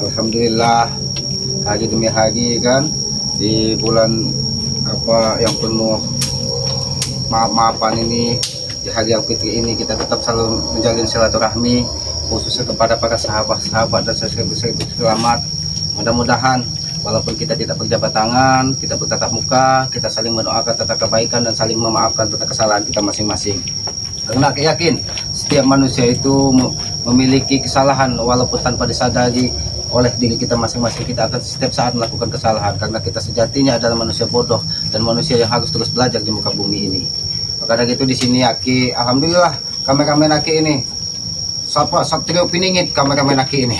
Alhamdulillah, hari demi hari kan di bulan apa yang penuh maaf-maafan ini, di hari yang fitri ini kita tetap selalu menjalin silaturahmi khususnya kepada para sahabat-sahabat dan seribu selamat. Mudah-mudahan walaupun kita tidak berjabat tangan, tidak bertatap muka, kita saling mendoakan tentang kebaikan dan saling memaafkan tentang kesalahan kita masing-masing. Karena aku yakin setiap manusia itu memiliki kesalahan walaupun tanpa disadari oleh diri kita masing-masing. Kita akan setiap saat melakukan kesalahan karena kita sejatinya adalah manusia bodoh dan manusia yang harus terus belajar di muka bumi ini. Karena gitu di sini Aki, alhamdulillah kameramen Aki ini Satrio Piningit, kameramen Aki ini.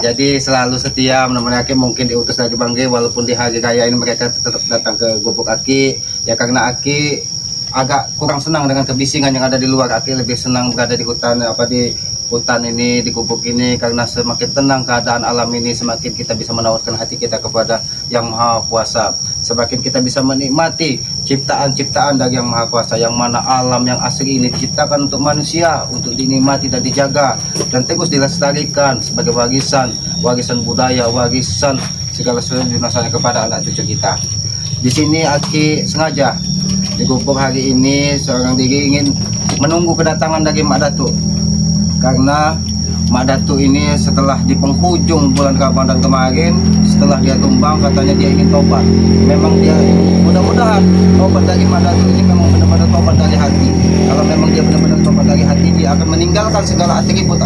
Jadi selalu setia menemani Aki, mungkin diutus dari Bangge walaupun di hari raya ini mereka tetap datang ke gubuk Aki. Ya karena Aki agak kurang senang dengan kebisingan yang ada di luar. Aki lebih senang berada di hutan, di hutan ini, di gubuk ini, karena semakin tenang keadaan alam ini, semakin kita bisa menawarkan hati kita kepada Yang Maha Kuasa, semakin kita bisa menikmati ciptaan-ciptaan dari Yang Maha Kuasa, yang mana alam yang asli ini diciptakan untuk manusia, untuk dinikmati dan dijaga dan terus dilestarikan sebagai warisan budaya, warisan segala sesuatu dinasanya kepada anak cucu kita. Di sini Aki sengaja di gubuk hari ini seorang diri ingin menunggu kedatangan dari Mak Datuk, karena Mak Datuk ini setelah di penghujung bulan Ramadan kemarin, setelah dia tumbang katanya dia ingin tobat. Memang dia mudah-mudahan tobat dari Mak Datuk ini memang benar-benar tobat dari hati. Kalau memang dia benar-benar tobat dari hati, dia akan meninggalkan segala atribut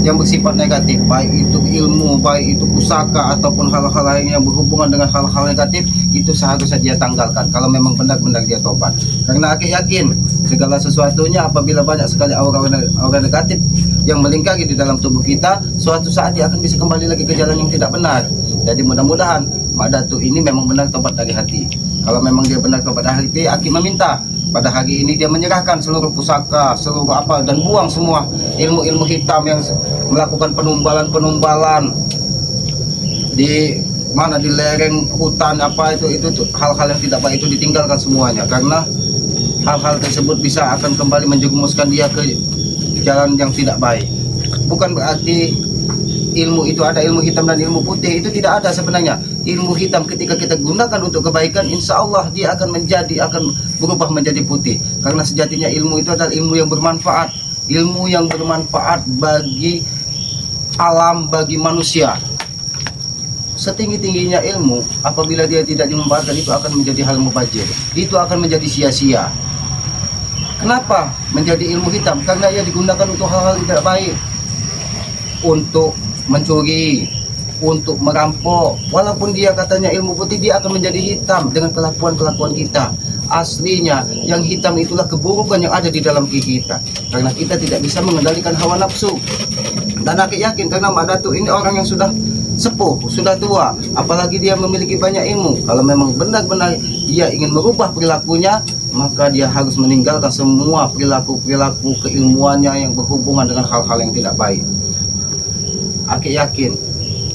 yang bersifat negatif, baik itu ilmu, baik itu pusaka ataupun hal-hal lain yang berhubungan dengan hal-hal negatif, itu seharusnya dia tanggalkan kalau memang benar-benar dia tobat. Karena Aki yakin segala sesuatunya apabila banyak sekali aura negatif yang melingkari di dalam tubuh kita, suatu saat dia akan bisa kembali lagi ke jalan yang tidak benar. Jadi mudah-mudahan Mak Datuk ini memang benar tobat dari hati. Kalau memang dia benar tobat dari hati, Aki meminta pada hari ini dia menyerahkan seluruh pusaka, seluruh apa, dan buang semua ilmu-ilmu hitam yang melakukan penumbalan di mana di lereng hutan apa itu hal-hal yang tidak baik itu ditinggalkan semuanya, karena hal-hal tersebut bisa akan kembali menjerumuskan dia ke jalan yang tidak baik. Bukan berarti ilmu itu ada ilmu hitam dan ilmu putih, itu tidak ada sebenarnya. Ilmu hitam ketika kita gunakan untuk kebaikan, insya Allah dia akan berubah menjadi putih, karena sejatinya ilmu itu adalah ilmu yang bermanfaat, bagi alam, bagi manusia. Setinggi-tingginya ilmu, apabila dia tidak dimanfaatkan, itu akan menjadi hal mubazir, itu akan menjadi sia-sia. Kenapa menjadi ilmu hitam? Karena ia digunakan untuk hal-hal tidak baik, untuk mencuri, untuk merampok. Walaupun dia katanya ilmu putih, dia akan menjadi hitam dengan kelakuan kita. Aslinya yang hitam itulah keburukan yang ada di dalam diri kita, karena kita tidak bisa mengendalikan hawa nafsu. Dan Aki yakin karena Mak Datuk ini orang yang sudah sepuh, sudah tua, apalagi dia memiliki banyak ilmu. Kalau memang benar-benar dia ingin merubah perilakunya, maka dia harus meninggalkan semua perilaku keilmuannya yang berhubungan dengan hal-hal yang tidak baik. Aki yakin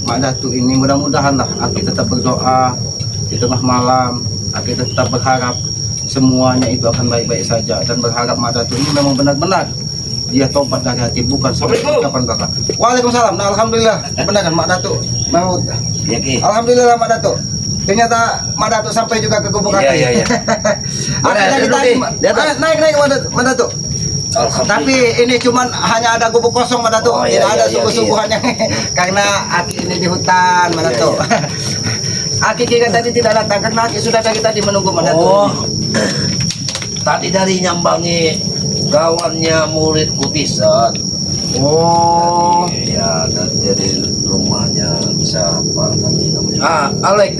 Mak Datuk ini, mudah-mudahan lah Aki tetap berdoa di tengah malam. Aki tetap berharap semuanya itu akan baik-baik saja, dan berharap Mak Datuk ini memang benar-benar dia tobat dari hati, bukan seperti ucapan belaka. Waalaikumsalam. Nah, alhamdulillah benar kan Mak Datuk mau. Ya, Ki. Alhamdulillah Mak Datuk. Ternyata Mak Datuk sampai juga ke gubuk Aki. Iya. Naik Mak Datuk. Tapi ini cuman hanya ada gubuk kosong Mak Datuk, tidak ada sungguh-sungguhan yang karena Aki ini di hutan Mak Datuk. Aki kira tadi tidak datang karena Aki sudah dari tadi menunggu Mak Datuk. Oh, tadi dari nyambangi kawannya murid Kutisan. Oh, Iya, dari rumahnya siapa tadi namanya? Alek.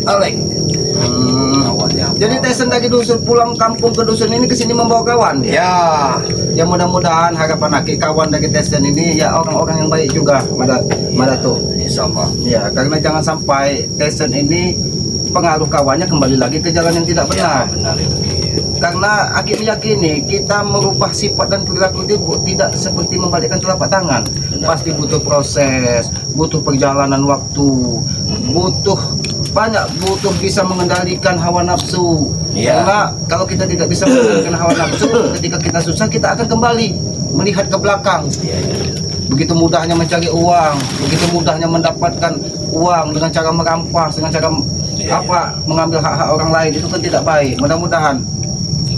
Kawannya. Jadi Tesen dari dusun pulang kampung ke dusun ini ke sini membawa kawan. Ya. Ya mudah-mudahan harapan Aki kawan dari Tesen ini ya orang-orang yang baik juga Mak Datuk. Insyaallah. Ya, karena jangan sampai Tesen ini pengaruh kawannya kembali lagi ke jalan yang tidak benar. Ya, benar itu. Karena Aki meyakini kita merubah sifat dan perilaku itu tidak seperti membalikkan telapak tangan. Pasti butuh proses, butuh perjalanan waktu, butuh bisa mengendalikan hawa nafsu. Karena kalau kita tidak bisa mengendalikan hawa nafsu, ketika kita susah kita akan kembali melihat ke belakang. begitu mudahnya mencari uang, begitu mudahnya mendapatkan uang dengan cara merampas, dengan cara mengambil hak-hak orang lain, itu kan tidak baik. Mudah-mudahan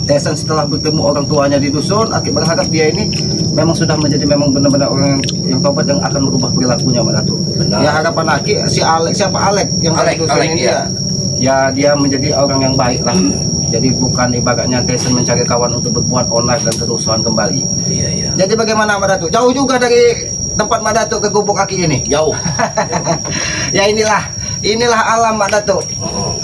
Tesan setelah bertemu orang tuanya di dusun, Aki berharap dia ini memang sudah menjadi memang benar-benar orang yang tobat yang akan merubah perilakunya, Mak Datuk. Ya harapan Aki si Alek, siapa Alek yang dari dusun ini ya dia menjadi orang yang baik lah. Jadi bukan ibaratnya Tesan mencari kawan untuk berbuat onar dan kerusuhan kembali. Iya. Jadi bagaimana Mak Datuk? Jauh juga dari tempat Mak Datuk ke gubuk Aki ini. Jauh. Ya inilah alam Mak Datuk.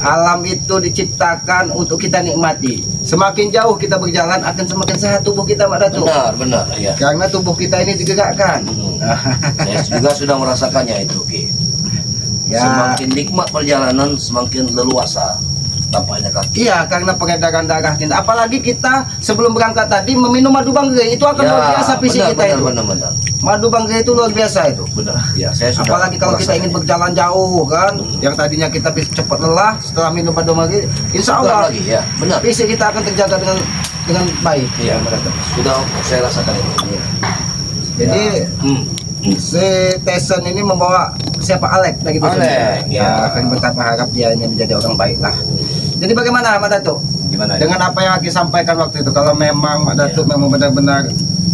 Alam itu diciptakan untuk kita nikmati. Semakin jauh kita berjalan akan semakin sehat tubuh kita, Mak Datuk. Benar ya. Karena tubuh kita ini digerakkan. Saya juga sudah merasakannya itu, Ki. Ya. Semakin nikmat perjalanan, semakin leluasa tampaknya kaki. Iya, karena peredaran darah kita. Apalagi kita sebelum berangkat tadi meminum madu banggai, itu akan luar biasa fisik kita itu. Benar. Madu banggai itu luar biasa itu. Benar. Ya, saya sudah. Apalagi kalau kita ingin berjalan jauh kan, yang tadinya kita cepat lelah setelah minum madu banggai, insya Allah lagi ya, benar. fisik kita akan terjaga dengan baik. Iya, sudah saya rasakan itu. Iya. Jadi si Tesan ini membawa siapa Alek dari dusun. Alek, ya. Akan betapa harap dia ini menjadi orang baik lah. Jadi bagaimana Mak Datuk? Gimana? Dengan apa yang Aki sampaikan waktu itu, kalau memang Mak Datuk memang benar-benar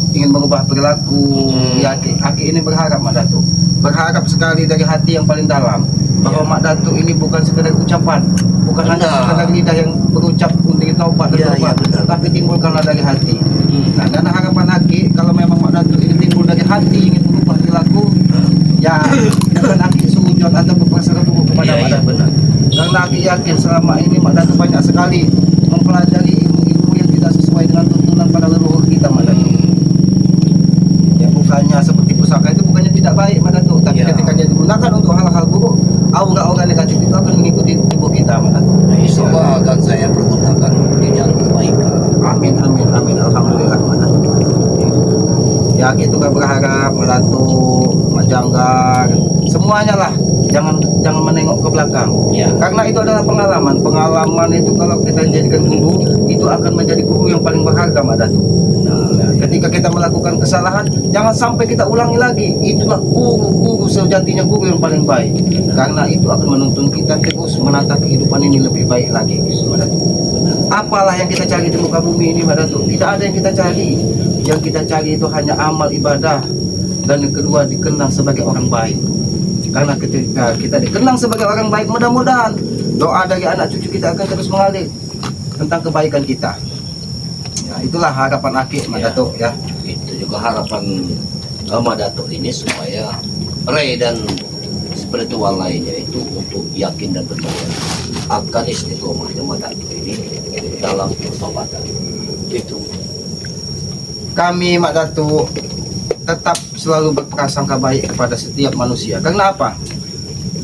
ingin merubah perilaku, ya Aki ini berharap Mak Datuk, berharap sekali dari hati yang paling dalam bahwa Mak Datuk ini bukan sekedar ucapan, bukan hanya sekedar lidah yang berucap untuk taubat dan berubah, tapi timbulkanlah dari hati. Nah, dan harapan Aki kalau memang Mak Datuk ini timbul dari hati ingin berubah perilaku, ya bukan Aki sujud atau berprasangka buruk kepada Mak Datuk. Karena Aki yakin selama ini Mak Datuk banyak sekali mempelajari ilmu-ilmu yang tidak sesuai dengan tuntunan para leluhur kita, Mak Datuk. Ya bukannya seperti pusaka itu bukannya tidak baik, Mak Datuk, tapi ketika dia digunakan untuk hal-hal buruk, aura-aura negatif itu akan mengikuti tubuh kita, Mak Datuk. Insya akan saya pergunakan di jalan kebaikan. Amin. Alhamdulillah, Mak Datuk. Ya gitu kan berharap Mak Datuk, Mak Janggar, semuanya lah. Jangan menengok ke belakang. Ya. Karena itu adalah pengalaman. Pengalaman itu kalau kita jadikan guru, itu akan menjadi guru yang paling berharga, Mak Datuk. Nah, ketika kita melakukan kesalahan, jangan sampai kita ulangi lagi. Itulah guru sejatinya, guru yang paling baik. Karena itu akan menuntun kita terus menata kehidupan ini lebih baik lagi, Mak Datuk. Apalah yang kita cari di muka bumi ini, Mak Datuk? Tidak ada yang kita cari. Yang kita cari itu hanya amal ibadah, dan yang kedua dikenal sebagai orang baik. Karena ketika kita dikenang sebagai orang baik, mudah-mudahan doa dari anak cucu kita akan terus mengalir tentang kebaikan kita. Ya, itulah harapan Aki, Mak Datuk ya. Itu juga harapan Mak Datuk ini supaya Ray dan spiritual lainnya itu untuk yakin dan percaya akan istiqomahnya Mak Datuk ini dalam pertobatan. Itu kami Mak Datuk tetap selalu berprasangka baik kepada setiap manusia. Karena apa?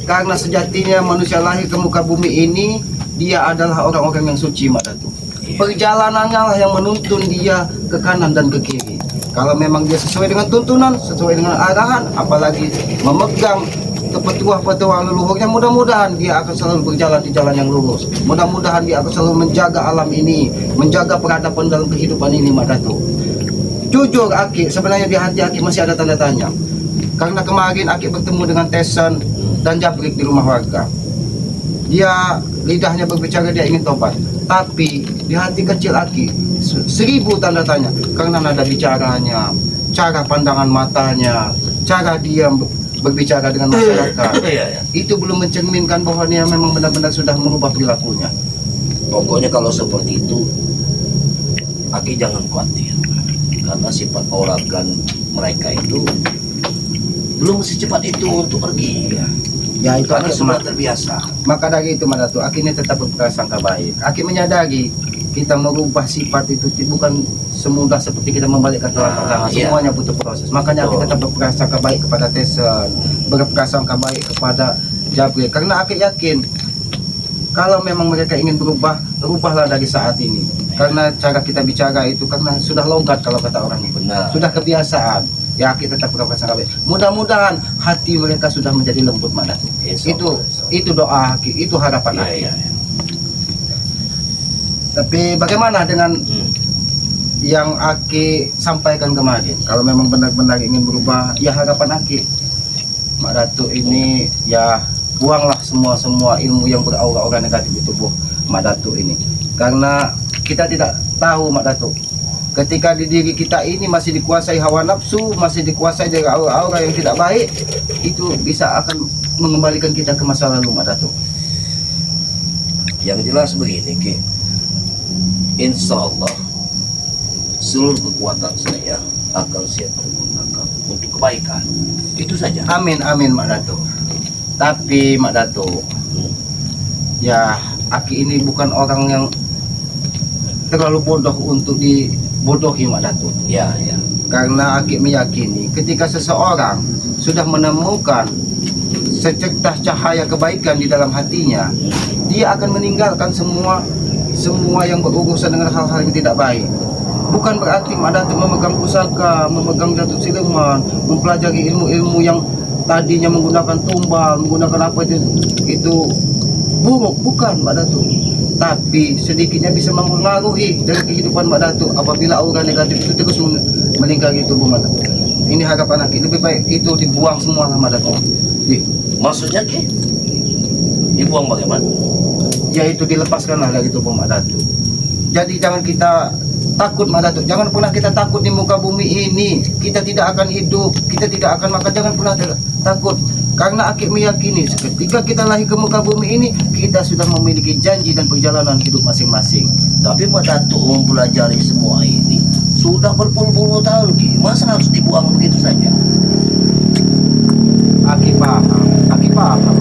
Karena sejatinya manusia lahir ke muka bumi ini, dia adalah orang-orang yang suci, Mak Datuk. Perjalanannya lah yang menuntun dia ke kanan dan ke kiri. Kalau memang dia sesuai dengan tuntunan, sesuai dengan arahan, apalagi memegang petua-petua leluhurnya, mudah-mudahan dia akan selalu berjalan di jalan yang lurus. Mudah-mudahan dia akan selalu menjaga alam ini, menjaga peradaban dalam kehidupan ini, Mak Datuk. Jujur Aki, sebenarnya di hati Aki masih ada tanda tanya. Karena kemarin Aki bertemu dengan Tesan dan Jabrik di rumah warga. Dia lidahnya berbicara dia ingin tobat, tapi di hati kecil Aki 1000 tanda tanya. Karena nada bicaranya, cara pandangan matanya, cara dia berbicara dengan masyarakat, itu belum mencerminkan bahwa dia memang benar-benar sudah merubah perilakunya. Pokoknya kalau seperti itu, Aki jangan khawatir. Karena sifat oragan mereka itu belum secepat itu untuk pergi. Ya itu karena Aki sudah terbiasa. Maka dari itu, Mak Datuk, Aki ini tetap berprasangka baik. Aki menyadari kita merubah sifat itu bukan semudah seperti kita membalikkan telapak tangan. Semuanya butuh proses. Makanya Aki tetap berprasangka baik kepada Tesan, berprasangka baik kepada Jabrik. Karena Aki yakin kalau memang mereka ingin berubah, rubahlah dari saat ini. Karena cara kita bicara itu karena sudah logat kalau kata orang itu. Sudah kebiasaan. Ya kita tetap berprasangka baik. Mudah-mudahan hati mereka sudah menjadi lembut, Mak Datuk. Itu doa Aki, itu harapan Aki. Tapi bagaimana dengan yang Aki sampaikan kemarin, kalau memang benar-benar ingin berubah, ya harapan Aki Mak Datuk ini ya buanglah semua ilmu yang beraura-aura negatif di tubuh Mak Datuk ini. Karena kita tidak tahu Mak Datuk, ketika di diri kita ini masih dikuasai hawa nafsu, masih dikuasai dari aura-aura yang tidak baik, itu bisa akan mengembalikan kita ke masa lalu Mak Datuk. Yang jelas begini Ki, insya Allah seluruh kekuatan saya akan siap menggunakan untuk kebaikan. Itu saja. Amin amin Mak Datuk. Tapi Mak Datuk, ya Aki ini bukan orang yang terlalu bodoh untuk dibodohi Mak Datuk. Ya, ya. Karena Aki meyakini ketika seseorang sudah menemukan secercah cahaya kebaikan di dalam hatinya, dia akan meninggalkan semua yang berurusan dengan hal-hal yang tidak baik. Bukan berarti Mak Datuk memegang pusaka, memegang Datuk Siluman, mempelajari ilmu-ilmu yang tadinya menggunakan tumbal, menggunakan apa itu buruk, bukan Mak Datuk. Tapi sedikitnya bisa mempengaruhi dari kehidupan Mak Datuk apabila aura negatif itu terus melingkari tubuh Mak Datuk. Ini harapan Aki, lebih baik itu dibuang semua lah Mak Datuk. Maksudnya Ki? Dibuang bagaimana? Yaitu dilepaskanlah dari tubuh Mak Datuk. Jadi jangan kita takut Mak Datuk, jangan pernah kita takut di muka bumi ini. Kita tidak akan hidup, kita tidak akan makan, jangan pernah takut. Karena Aki meyakini ketika kita lahir ke muka bumi ini, kita sudah memiliki janji dan perjalanan hidup masing-masing. Tapi Mak Datuk mempelajari semua ini sudah berpuluh-puluh tahun Ki, masa harus dibuang begitu saja? Aki paham.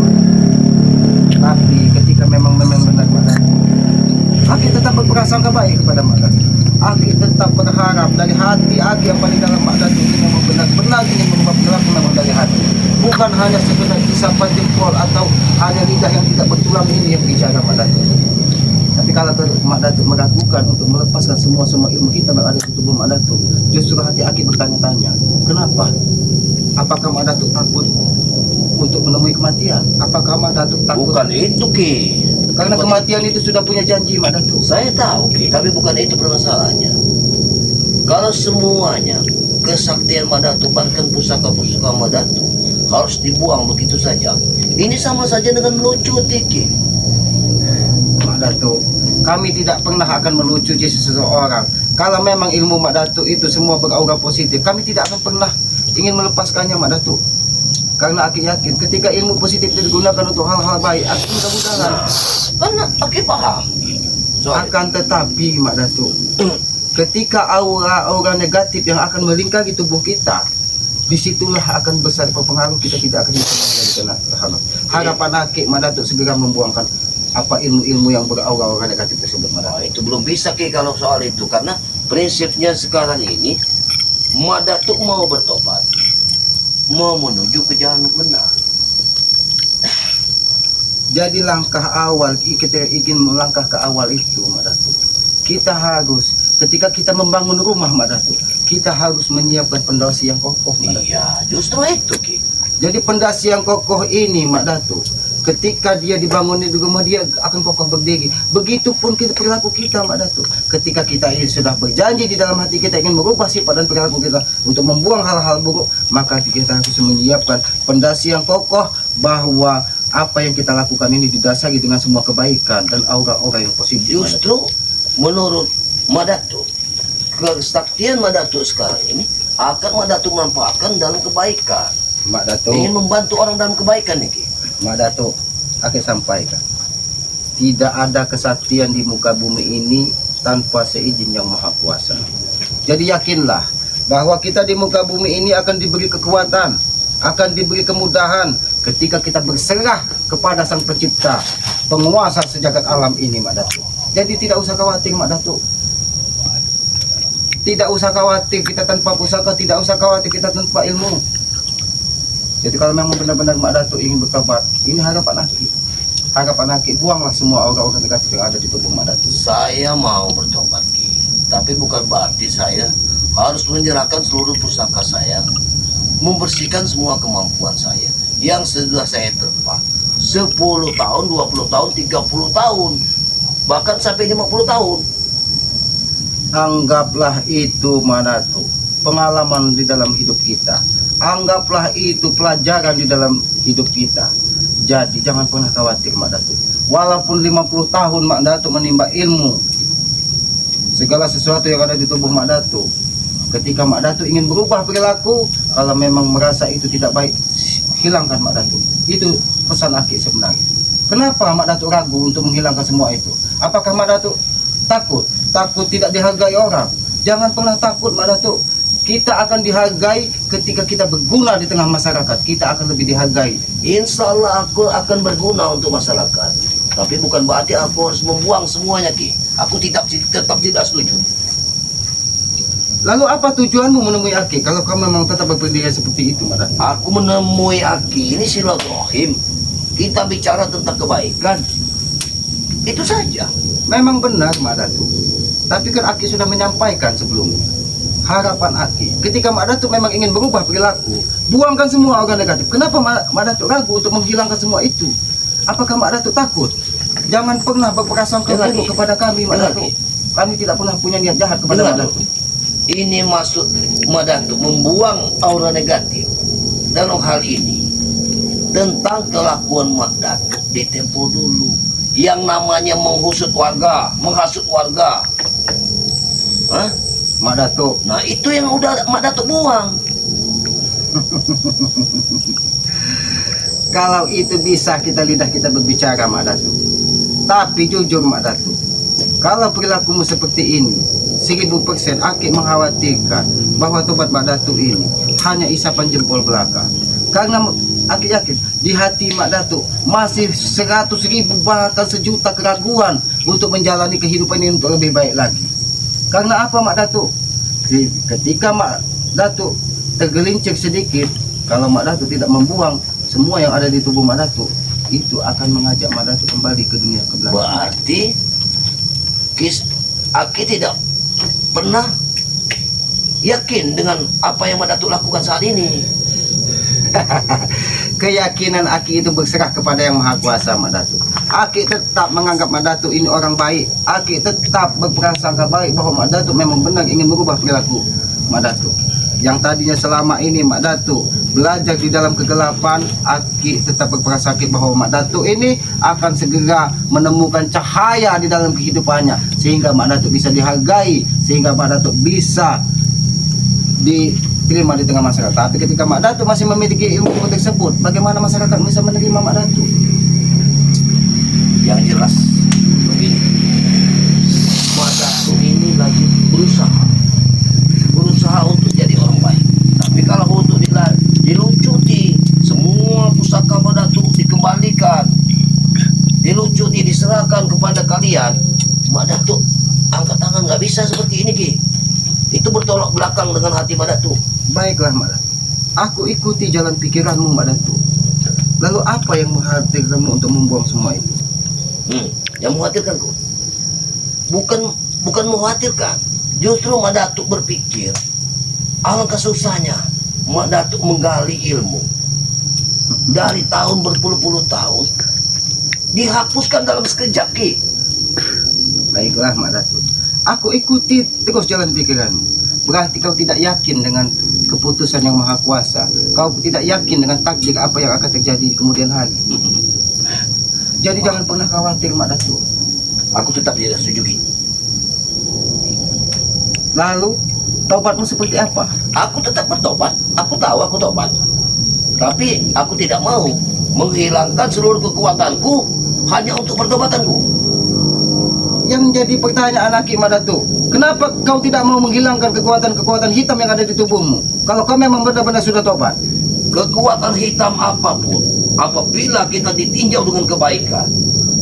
Tapi ketika memang benar Mak Datuk, Aki tetap berprasangka baik kepada Mak Datuk. Aki tetap berharap dari hati Aki yang paling dalam Mak Datuk ini memang benar-benar ingin merubah perilaku memang dari hati. Bukan hanya sekedar isapan jempol atau hanya lidah yang tidak bertulang ini yang bicara Mak Datuk. Tapi kalau Mak Datuk meragukan untuk melepaskan semua ilmu hitam yang ada di tubuh Mak Datuk, justru hati Aki bertanya-tanya, kenapa? Apakah Mak Datuk takut untuk menemui kematian? Apakah Mak Datuk takut? Bukan itu Ki. Karena kematian itu sudah punya janji Mak Datuk. Saya tahu Ki, tapi bukan itu permasalahannya. Kalau semuanya kesaktian Mak Datuk, bahkan pusaka-pusaka Mak Datuk harus dibuang begitu saja, ini sama saja dengan melucuti Ki. Mak Datuk, kami tidak pernah akan melucuti seseorang. Kalau memang ilmu Mak Datuk itu semua beraura positif, kami tidak akan pernah ingin melepaskannya Mak Datuk. Karena Aki yakin ketika ilmu positif itu digunakan untuk hal-hal baik, Aki mudah-mudahan Karena Aki paham. akan tetapi Mak Datuk, ketika aura-aura negatif yang akan melingkari tubuh kita, disitulah akan besar berpengaruh, kita tidak akan bisa mengendalikan hal. Harapan Aki Mak Datuk segera membuangkan apa ilmu-ilmu yang beraura-aura negatif tersebut Mak Datuk. Itu belum bisa Ki kalau soal itu, karena prinsipnya sekarang ini Mak Datuk mau bertobat, mau menuju ke jalan benar. Jadi langkah awal kita ingin melangkah ke awal itu Mak Datuk, kita harus ketika kita membangun rumah Mak Datuk, kita harus menyiapkan pondasi yang kokoh Mak Datuk. Iya, justru itu Ki. Jadi pondasi yang kokoh ini Mak Datuk, ketika dia dibangun di rumah dia akan kokoh berdiri. Begitupun perilaku kita Mak Datuk. Ketika kita ini sudah berjanji di dalam hati kita ingin merubah sifat dan perilaku kita untuk membuang hal-hal buruk, maka kita harus menyiapkan pondasi yang kokoh bahwa apa yang kita lakukan ini didasari dengan semua kebaikan dan aura-aura yang positif. Justru menurut Mak Datuk, kesaktian Mak Datuk sekarang ini akan Mak Datuk manfaatkan dalam kebaikan. Mak Datuk, Ingin membantu orang dalam kebaikan nih Ki. Mak Datuk, aku sampaikan, tidak ada kesaktian di muka bumi ini tanpa seizin yang maha kuasa. Jadi yakinlah bahwa kita di muka bumi ini akan diberi kekuatan, akan diberi kemudahan ketika kita berserah kepada Sang Pencipta, penguasa sejagat alam ini Mak Datuk. Jadi tidak usah khawatir Mak Datuk. Tidak usah khawatir kita tanpa pusaka, tidak usah khawatir kita tanpa ilmu. Jadi kalau memang benar-benar Mak Datuk ingin bertobat, ini harapan Aki. Harapan Aki, buanglah semua aura-aura negatif yang ada di tubuh Mak Datuk. Saya mau bertobat Ki, tapi bukan berarti saya harus menyerahkan seluruh pusaka saya, membersihkan semua kemampuan saya yang sudah saya terpa 10 tahun, 20 tahun, 30 tahun, bahkan sampai 50 tahun. Anggaplah itu Mak Datuk pengalaman di dalam hidup kita. Anggaplah itu pelajaran di dalam hidup kita. Jadi jangan pernah khawatir Mak Datuk. Walaupun 50 tahun Mak Datuk menimba ilmu, segala sesuatu yang ada di tubuh Mak Datuk, ketika Mak Datuk ingin berubah perilaku, kalau memang merasa itu tidak baik, hilangkan Mak Datuk. Itu pesan Aki sebenarnya. Kenapa Mak Datuk ragu untuk menghilangkan semua itu? Apakah Mak Datuk takut? Takut tidak dihargai orang? Jangan pernah takut Mak Datuk. Kita akan dihargai ketika kita berguna di tengah masyarakat. Kita akan lebih dihargai. Insya Allah aku akan berguna untuk masyarakat. Tapi bukan berarti aku harus membuang semuanya, Ki. Aku tetap tidak setuju. Lalu apa tujuanmu menemui Aki kalau kamu memang tetap berpendirian seperti itu, Mak Datuk? Aku menemui Aki ini silaturahim. Kita bicara tentang kebaikan. Itu saja. Memang benar Mak Datuk. Tapi kan Aki sudah menyampaikan sebelumnya. Harapan Aki, ketika Mak Datuk memang ingin berubah perilaku, buangkan semua orang negatif. Kenapa Mak Datuk ragu untuk menghilangkan semua itu? Apakah Mak Datuk takut? Jangan pernah berprasangka buruk kepada kami, Mak Datuk. Kami tidak pernah punya niat jahat kepada Mak Datuk. Ini maksud Mak Datuk membuang aura negatif dalam hal ini tentang kelakuan Mak Datuk di tempo dulu yang namanya menghasut warga. Hah? Mak Datuk, Nah itu yang udah Mak Datuk buang. kalau itu bisa lidah kita berbicara Mak Datuk. Tapi jujur Mak Datuk, kalau perilakumu seperti ini, 1000% Aki mengkhawatirkan bahwa tobat Mak Datuk ini hanya isapan jempol belaka. Karena Aki yakin di hati Mak Datuk masih 100.000 bahkan 1 juta keraguan untuk menjalani kehidupan ini untuk lebih baik lagi. Karena apa Mak Datuk? Ketika Mak Datuk tergelincir sedikit, kalau Mak Datuk tidak membuang semua yang ada di tubuh Mak Datuk, itu akan mengajak Mak Datuk kembali ke dunia kebelakang. Berarti Aki tidak pernah yakin dengan apa yang Mak Datuk lakukan saat ini. Keyakinan Aki itu berserah kepada Yang Maha Kuasa Mak Datuk. Aki tetap menganggap Mak Datuk ini orang baik. Aki tetap berprasangka baik bahwa Mak Datuk memang benar ingin merubah perilaku Mak Datuk. Yang tadinya selama ini Mak Datuk belajar di dalam kegelapan, Aki tetap berprasangka bahwa Mak Datuk ini akan segera menemukan cahaya di dalam kehidupannya, sehingga Mak Datuk bisa dihargai, sehingga Mak Datuk bisa diterima di tengah masyarakat. Tapi ketika Mak Datuk masih memiliki ilmu tersebut, bagaimana masyarakat bisa menerima Mak Datuk? Yang jelas begini, Mak Datuk ini lagi berusaha untuk jadi orang baik. Tapi kalau untuk dilucuti, semua pusaka Mak Datuk dikembalikan, dilucuti, diserahkan kepada kalian, Mak Datuk angkat tangan, nggak bisa seperti ini, Ki. Itu bertolak belakang dengan hati Mak Datuk. Baiklah Mak Datuk, aku ikuti jalan pikiranmu Mak Datuk. Lalu apa yang menghadirkanmu untuk membuang semua itu? Yang mengkhawatirkan kok bukan mengkhawatirkan, justru Mak Datuk berpikir alangkah susahnya Mak Datuk menggali ilmu dari tahun berpuluh-puluh tahun, dihapuskan dalam sekejap, Ki. Baiklah Mak Datuk, aku ikuti terus jalan pikiranmu. Berarti kau tidak yakin dengan keputusan Yang Maha Kuasa. Kau tidak yakin dengan takdir apa yang akan terjadi di kemudian hari. Jadi jangan pernah khawatir Mak Datuk. Aku tetap tidak setuju, Ki. Lalu taubatmu seperti apa? Aku tetap bertobat. Aku tahu aku tobat. Tapi aku tidak mau menghilangkan seluruh kekuatanku hanya untuk pertobatanku. Yang menjadi pertanyaan Aki Mak Datuk, kenapa kau tidak mau menghilangkan kekuatan-kekuatan hitam yang ada di tubuhmu? Kalau kau memang benar-benar sudah tobat. Kekuatan hitam apapun, apabila kita ditinjau dengan kebaikan,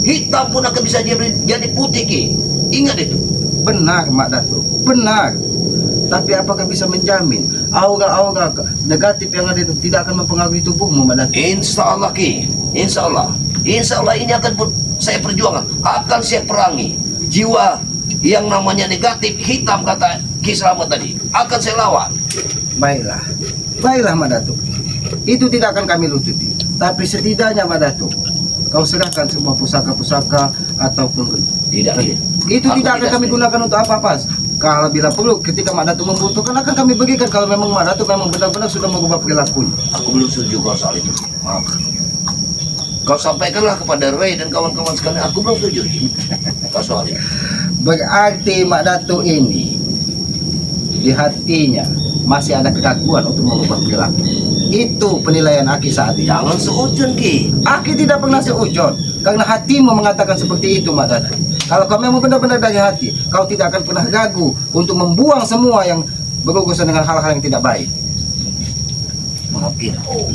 hitam pun akan bisa jadi putih, Ki. Ingat itu. Benar Mak Datuk, benar. Tapi apakah bisa menjamin aura-aura negatif yang ada itu tidak akan mempengaruhi tubuhmu Mak Datuk? Insya Allah, Ki. Insya Allah ini akan saya perjuangkan, akan saya perangi. Jiwa yang namanya negatif, hitam, kata Ki Slamet tadi, akan saya lawan. Baiklah, baiklah Mak Datuk. Itu tidak akan kami lucuti. Tapi setidaknya Mak Datuk, kau serahkan semua pusaka-pusaka ataupun Tidak, Ki. itu Aku tidak akan kami setuju. gunakan untuk apa-apa. Kalau bila perlu ketika Mak Datuk membutuhkan akan kami berikan kalau memang Mak Datuk memang benar-benar sudah mengubah perilakunya. Aku belum setuju kau soal itu. Maaf. Kau sampaikanlah kepada Ray dan kawan-kawan sekalian. Aku belum setuju kau soal itu. Berarti Mak Datuk ini di hatinya masih ada keraguan untuk mengubah perilaku. Itu penilaian Aki saat ini. Jangan seujun Ki. Aki tidak pernah seujon karena hatimu mengatakan seperti itu Mak Datuk. Kalau kau memang benar-benar dari hati, kau tidak akan pernah ragu untuk membuang semua yang berurusan dengan hal-hal yang tidak baik. Maafin. Oh.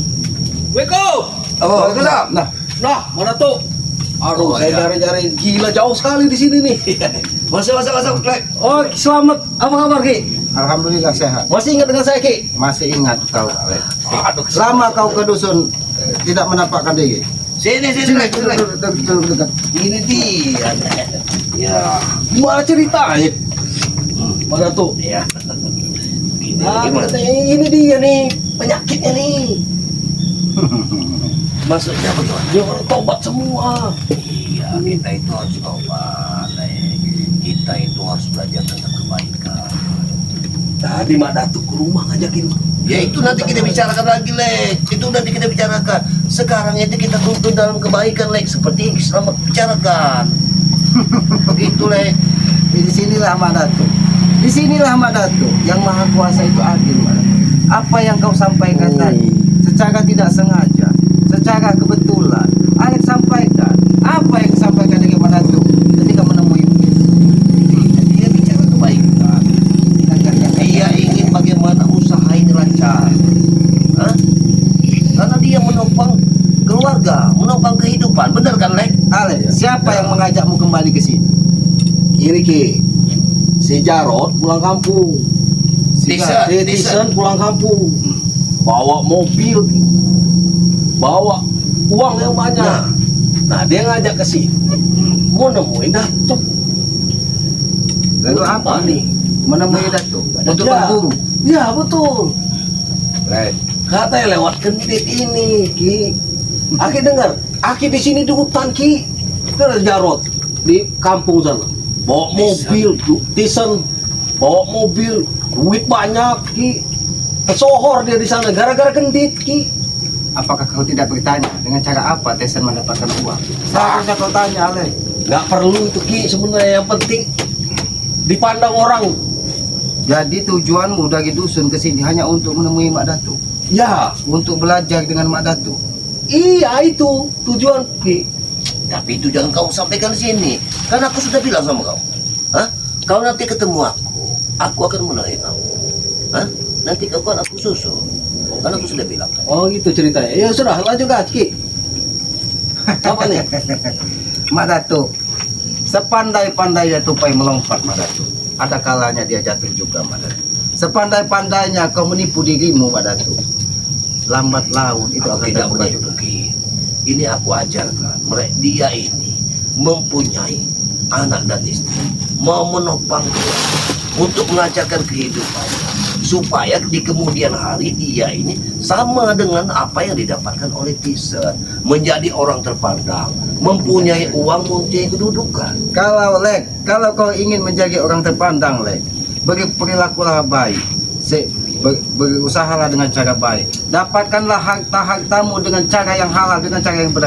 Weko! Oh, kenapa? Nah, Nah, mana tuh? Aduh, Oh, saya iya. nyari-nyari gila jauh sekali di sini nih. Masuk. Lek. Oh, selamat. Apa kabar, Ki? alhamdulillah sehat. Masih ingat dengan saya, Ki? Masih ingat kau, Lek. Aduh, Selama kau ke dusun tidak menampakkan diri. Sini, Lek. Dekat. Ini dia. Ya. gimana ceritanya? Mana tuh? Ya. Gini, Ah, gimana? katanya ini dia nih, penyakitnya nih. Maksudnya bagaimana? Dia orang tobat semua. Iya, kita itu harus tobat. Kita itu harus belajar tentang kebaikan. Tadi Mak Datuk ke rumah ngajakin. Ya itu nanti kita bicarakan lagi, Lek. Itu nanti kita bicarakan. Sekarang itu kita tuntun dalam kebaikan, Lek. Seperti yang selamat bicarakan. Begitu, Lek. Di sinilah Mak Datuk. Di sinilah Mak Datuk yang maha kuasa itu adil, Mak Datuk. Apa yang kau sampaikan tadi secara tidak sengaja, secara kebetulan, Alex sampaikan. Apa yang disampaikan dengan Mak Datuk ketika menemui Dia bicara kebaikan. Dia ingin bagaimana usaha ini lancar. Hah? Karena dia menopang keluarga, menopang kehidupan. Benar kan, Lek? Alex, siapa yang mengajakmu kembali ke sini? Ini, Ki. Si Jarot pulang kampung. Tison. Si Tison pulang kampung. Bawa mobil, Ki. Bawa uang yang banyak. Nah, dia ngajak ke sini. Mau nemuin Datuk. Lalu apa nih? Menemui Datuk untuk Ya. berburu. Ya, betul. Lek, Katanya lewat kentit ini, Ki. Aki dengar, Aki di sini di hutan, Ki. Ada Jarot di kampung sana. Bawa mobil, Tison. Bawa mobil, duit banyak, Ki. Kesohor dia di sana gara-gara kendit, Ki. apakah kau tidak bertanya dengan cara apa Tesen mendapatkan uang? Seharusnya kau tanya, Alex. Nggak perlu itu, Ki. Sebenarnya yang penting dipandang orang. Jadi tujuanmu dari dusun ke sini hanya untuk menemui Mak Datuk, Ya, untuk belajar dengan Mak Datuk. iya itu tujuan, Ki. Tapi itu jangan kau sampaikan di sini. Karena aku sudah bilang sama kamu. Hah? Kau nanti ketemu aku akan menilai kamu. Hah? Nanti kau kan aku susul. Karena aku sudah bilang. Oh gitu ceritanya. Ya sudah, lanjut aja, Ki. Apa nih? Mak Datuk, sepandai-pandainya tupai melompat Mak Datuk, ada kalanya dia jatuh juga Mak Datuk. Sepandai-pandainya kau menipu dirimu Mak Datuk, lambat laun itu Aku akan tidak terbuka menipu, juga. Ki. Ini aku ajarkan. Dia ini mempunyai anak dan istri. Mau menopang keluarga untuk mengajarkan kehidupan. Supaya di kemudian hari dia ini sama dengan apa yang didapatkan oleh Tison. Menjadi orang terpandang. Mempunyai uang, mempunyai kedudukan. Kalau Lek, kalau kau ingin menjadi orang terpandang Lek, berperilakulah baik. Berusahalah dengan cara baik. Dapatkanlah harta-hartamu dengan cara yang halal, dengan cara yang benar.